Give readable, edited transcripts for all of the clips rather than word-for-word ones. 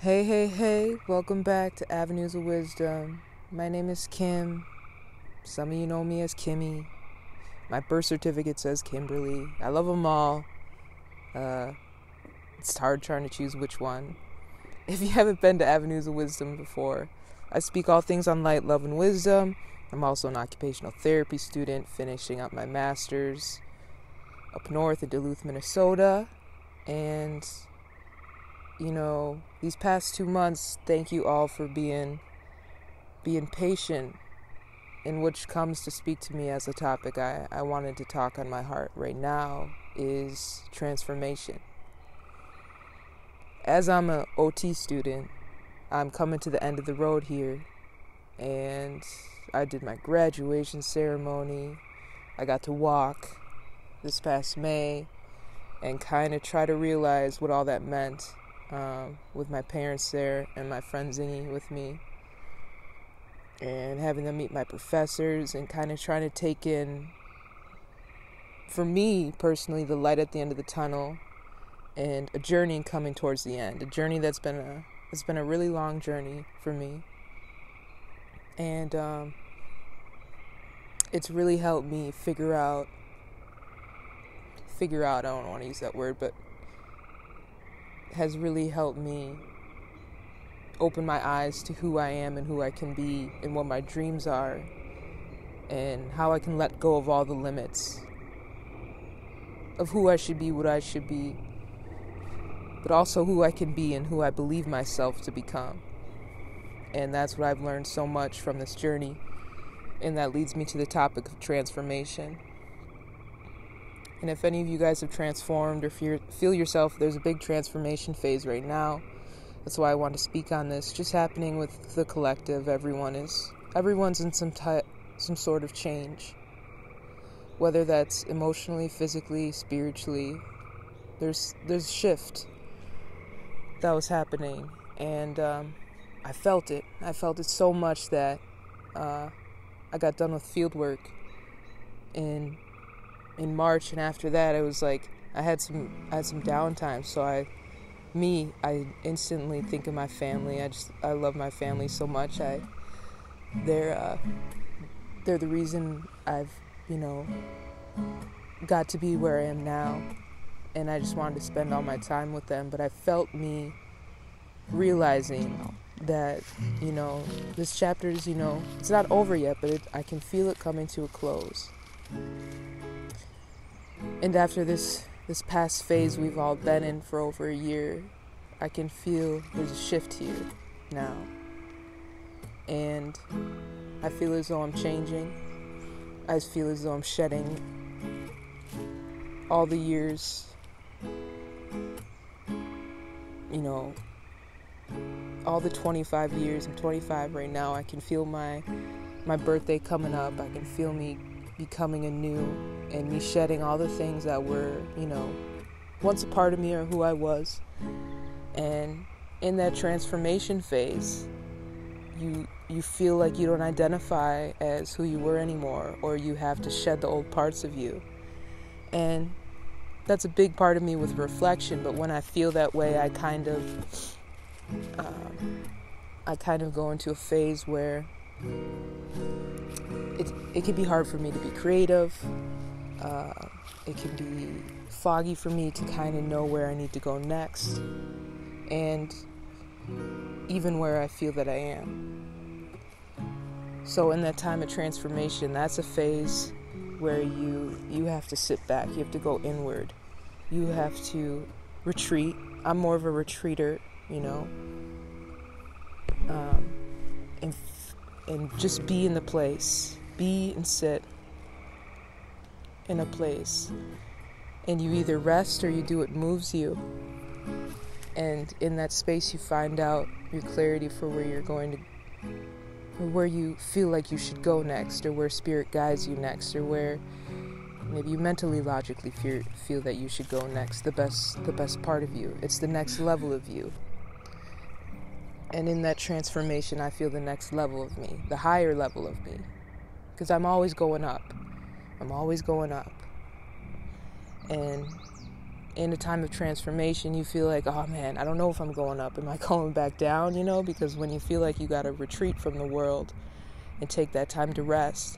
Hey, welcome back to Avenues of Wisdom. My name is Kim. Some of you know me as Kimmy. My birth certificate says Kimberly. I love them all. It's hard trying to choose which one. If you haven't been to Avenues of Wisdom before, I speak all things on light, love, and wisdom. I'm also an occupational therapy student, finishing up my master's up north in Duluth, Minnesota. And these past 2 months, thank you all for being patient, in which comes to speak to me as a topic I wanted to talk on my heart right now is transformation. As I'm an OT student, I'm coming to the end of the road here, and I did my graduation ceremony. I got to walk this past May and kind of try to realize what all that meant. With my parents there and my friend Zingy with me, and having them meet my professors and kind of trying to take in, for me personally, the light at the end of the tunnel and a journey coming towards the end, a journey it's been a really long journey for me, and it's really helped me figure out, I don't want to use that word, but has really helped me open my eyes to who I am and who I can be and what my dreams are and how I can let go of all the limits of who I should be, what I should be, but also who I can be and who I believe myself to become. And that's what I've learned so much from this journey, and that leads me to the topic of transformation. And if any of you guys have transformed or feel yourself, there's a big transformation phase right now. That's why I want to speak on this. Just happening with the collective. Everyone's in some sort of change. Whether that's emotionally, physically, spiritually, there's shift that was happening, and I felt it. I felt it so much that I got done with field work in March, and after that, it was like I had some downtime. So I instantly think of my family. I love my family so much. They're the reason I've got to be where I am now, and I just wanted to spend all my time with them. But I felt me realizing that this chapter is it's not over yet, but I can feel it coming to a close. And after this past phase we've all been in for over a year, I can feel there's a shift here now. And I feel as though I'm changing. I feel as though I'm shedding all the years, all the 25 years. I'm 25 right now. I can feel my birthday coming up. I can feel me becoming anew and me shedding all the things that were, once a part of me or who I was. And in that transformation phase, you feel like you don't identify as who you were anymore, or you have to shed the old parts of you. And that's a big part of me with reflection, but when I feel that way, I kind of go into a phase where it can be hard for me to be creative. It can be foggy for me to kind of know where I need to go next, and even where I feel that I am. So in that time of transformation, that's a phase where you have to sit back. You have to go inward. You have to retreat. I'm more of a retreater, and just be in the place. Be and sit in a place. And you either rest or you do what moves you. And in that space you find out your clarity for where you're going to, or where you feel like you should go next, or where spirit guides you next, or where maybe you mentally, logically feel that you should go next, the best part of you. It's the next level of you. And in that transformation, I feel the next level of me, the higher level of me. Because I'm always going up. And in a time of transformation, you feel like, oh man, I don't know if I'm going up. Am I going back down? Because when you feel like you got to retreat from the world and take that time to rest,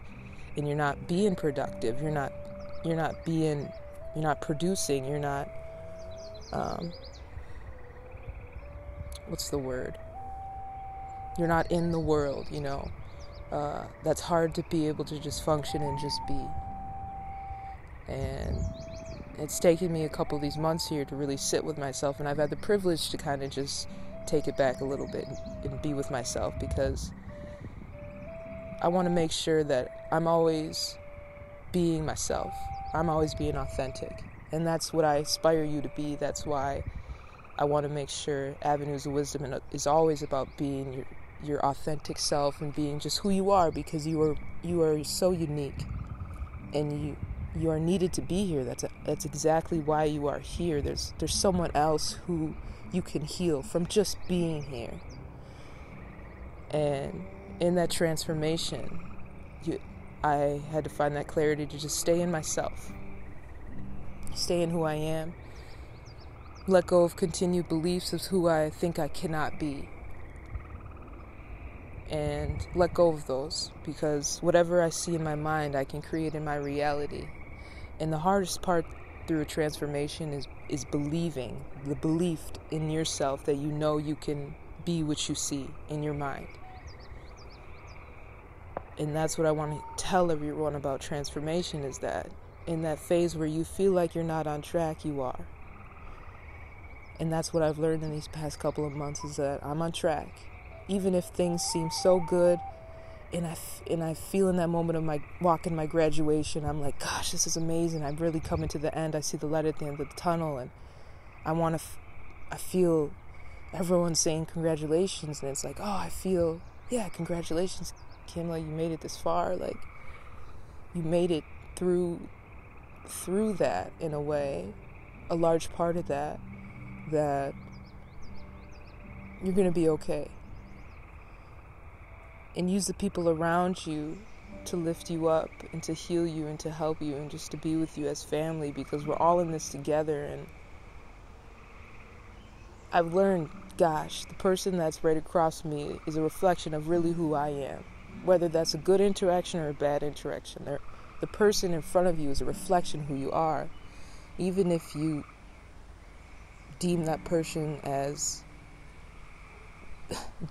and you're not being productive, you're not producing, you're not, what's the word? You're not in the world, that's hard to be able to just function and just be. And it's taken me a couple of these months here to really sit with myself, and I've had the privilege to kind of just take it back a little bit and be with myself, because I want to make sure that I'm always being myself. I'm always being authentic. And that's what I aspire you to be. That's why I want to make sure Avenues of Wisdom is always about being your authentic self and being just who you are, because you are so unique, and you are needed to be here. That's exactly why you are here. There's someone else who you can heal from just being here. And in that transformation, I had to find that clarity to just stay in myself, stay in who I am, let go of continued beliefs of who I think I cannot be, and let go of those, because whatever I see in my mind, I can create in my reality. And the hardest part through a transformation is believing, the belief in yourself that you can be what you see in your mind. And that's what I want to tell everyone about transformation, is that in that phase where you feel like you're not on track, you are. And that's what I've learned in these past couple of months, is that I'm on track. Even if things seem so good, and I feel in that moment of my walk in my graduation, I'm like, gosh, this is amazing. I'm really coming to the end. I see the light at the end of the tunnel, and I feel everyone saying congratulations, and it's like, oh, I feel, yeah, congratulations, Kim, like you made it this far, like you made it through that in a way, a large part of that you're going to be okay. And use the people around you to lift you up and to heal you and to help you and just to be with you as family, because we're all in this together. And I've learned, gosh, the person that's right across from me is a reflection of really who I am. Whether that's a good interaction or a bad interaction, the person in front of you is a reflection of who you are. Even if you deem that person as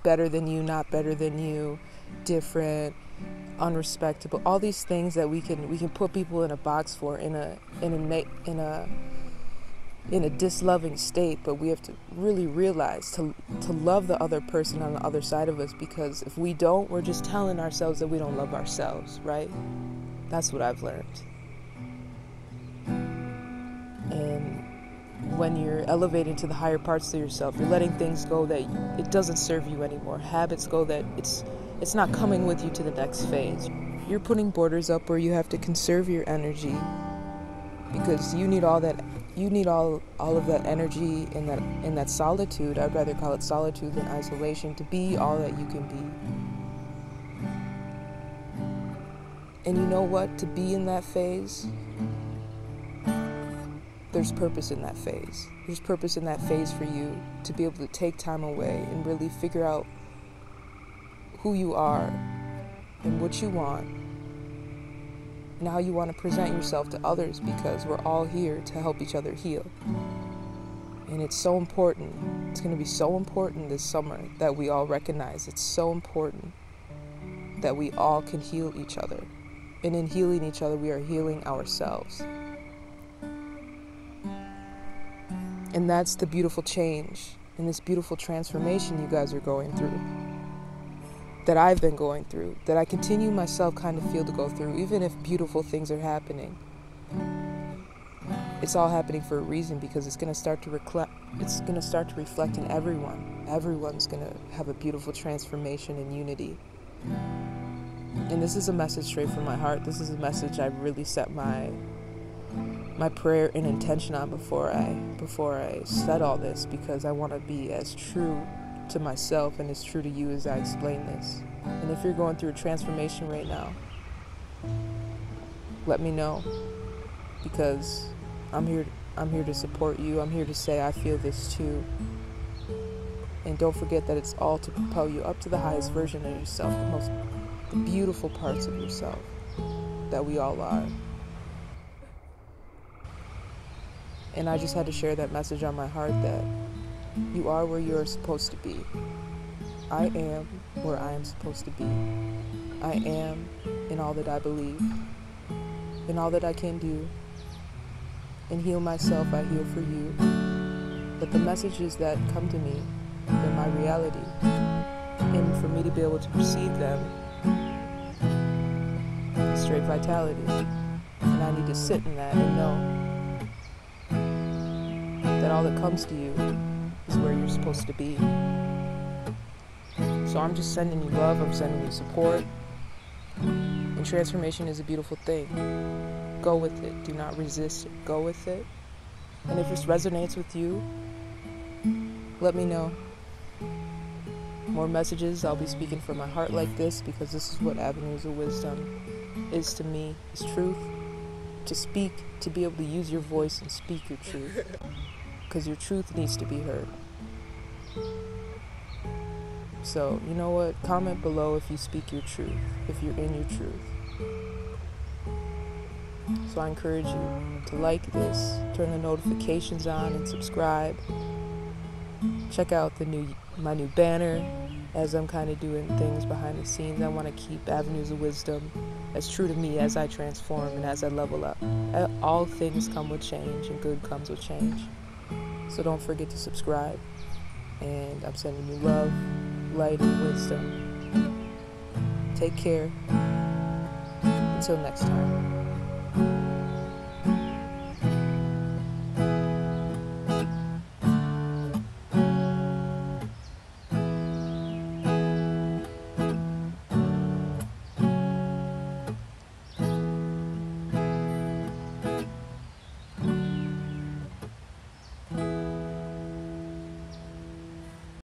better than you, not better than you, different, unrespectable, all these things that we can put people in a box for in a disloving state, but we have to really realize to love the other person on the other side of us, because if we don't, we're just telling ourselves that we don't love ourselves, right? That's what I've learned. And when you're elevating to the higher parts of yourself, you're letting things go that it doesn't serve you anymore. Habits go that it's not coming with you to the next phase. You're putting borders up where you have to conserve your energy, because you need all of that energy in that solitude. I'd rather call it solitude than isolation, to be all that you can be. And you know what? To be in that phase, there's purpose in that phase. There's purpose in that phase for you to be able to take time away and really figure out who you are and what you want and how you want to present yourself to others, because we're all here to help each other heal. And it's so important. It's going to be so important this summer that we all recognize it's so important that we all can heal each other. And in healing each other, we are healing ourselves. And that's the beautiful change and this beautiful transformation you guys are going through, that I've been going through, that I continue myself kind of feel to go through, even if beautiful things are happening. It's all happening for a reason, because it's going to start to reflect in everyone. Everyone's going to have a beautiful transformation and unity. And this is a message straight from my heart. This is a message I really set my prayer and intention on before I said all this, because I want to be as true to myself and as true to you as I explain this. And if you're going through a transformation right now, let me know, because I'm here I'm here to support you. I'm here to say I feel this too. And don't forget that it's all to propel you up to the highest version of yourself, the beautiful parts of yourself that we all are. And I just had to share that message on my heart that you are where you're supposed to be. I am where I am supposed to be. I am in all that I believe, in all that I can do. And heal myself, I heal for you. But the messages that come to me, they're my reality. And for me to be able to receive them, is straight vitality. And I need to sit in that and know that all that comes to you is where you're supposed to be. So I'm just sending you love, I'm sending you support. And transformation is a beautiful thing. Go with it. Do not resist it. Go with it. And if this resonates with you, let me know. More messages. I'll be speaking from my heart like this because this is what Avenues of Wisdom is to me. Is truth. To speak, to be able to use your voice and speak your truth. Because your truth needs to be heard. So, you know what? Comment below if you speak your truth, if you're in your truth. So I encourage you to like this, turn the notifications on, and subscribe. Check out my new banner as I'm kind of doing things behind the scenes. I want to keep Avenues of Wisdom as true to me as I transform and as I level up. All things come with change, and good comes with change. So don't forget to subscribe. And I'm sending you love, light, and wisdom. Take care. Until next time.